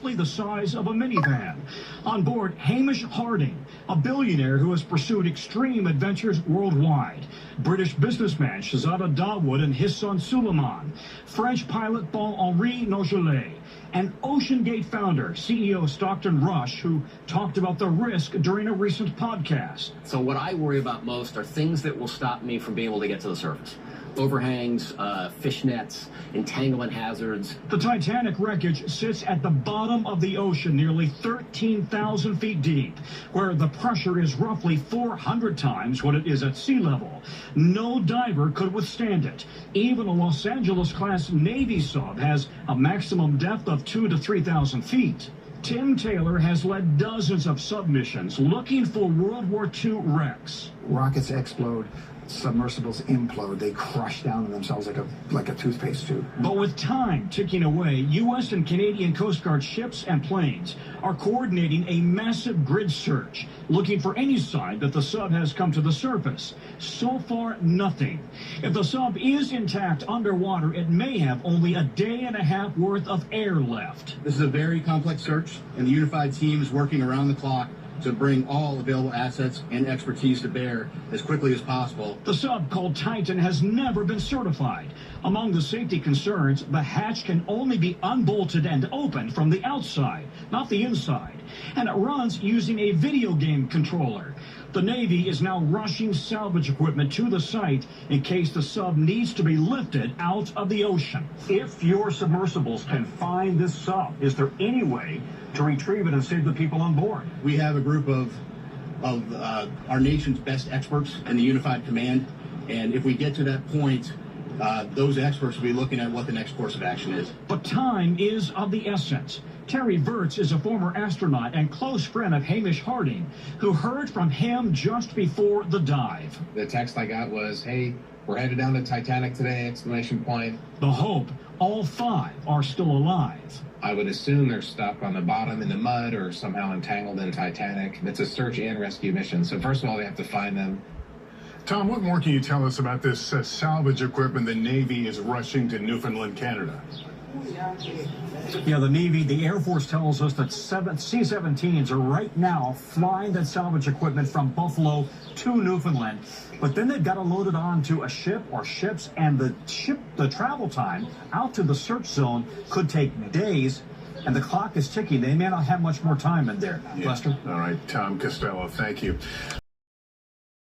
roughly the size of a minivan. On board, Hamish Harding, a billionaire who has pursued extreme adventures worldwide. British businessman Shahzada Dawood and his son Suleiman. French pilot Paul-Henri Nogelet. And OceanGate founder, CEO Stockton Rush, who talked about the risk during a recent podcast. So what I worry about most are things that will stop me from being able to get to the surface. Overhangs, fish nets, entanglement hazards. The Titanic wreckage sits at the bottom of the ocean, nearly 13,000 feet deep, where the pressure is roughly 400 times what it is at sea level. No diver could withstand it. Even a Los Angeles-class Navy sub has a maximum depth of 2,000 to 3,000 feet. Tim Taylor has led dozens of submissions looking for World War II wrecks. Rockets explode. Submersibles implode. They crush down on themselves like a toothpaste tube. But with time ticking away, U.S. and Canadian Coast Guard ships and planes are coordinating a massive grid search, looking for any sign that the sub has come to the surface. So far, nothing. If the sub is intact underwater, it may have only a day and a half worth of air left. This is a very complex search, and the unified team is working around the clock to bring all available assets and expertise to bear as quickly as possible. The sub, called Titan, has never been certified. Among the safety concerns, the hatch can only be unbolted and opened from the outside, not the inside. And it runs using a video game controller. The Navy is now rushing salvage equipment to the site in case the sub needs to be lifted out of the ocean. If your submersibles can find this sub, is there any way to retrieve it and save the people on board? We have a group of our nation's best experts in the Unified Command, and if we get to that point, those experts will be looking at what the next course of action is. But time is of the essence. Terry Virts is a former astronaut and close friend of Hamish Harding, who heard from him just before the dive. The text I got was, "Hey, we're headed down to Titanic today, exclamation point." The hope, all five are still alive. I would assume they're stuck on the bottom in the mud or somehow entangled in Titanic. It's a search and rescue mission. So first of all, they have to find them. Tom, what more can you tell us about this salvage equipment the Navy is rushing to Newfoundland, Canada? Yeah, the Navy, the Air Force tells us that C-17s are right now flying that salvage equipment from Buffalo to Newfoundland. But then they've got to load it onto a ship or ships, and the travel time out to the search zone could take days, and the clock is ticking. They may not have much more time in there. Yeah. Lester? All right, Tom Costello, thank you.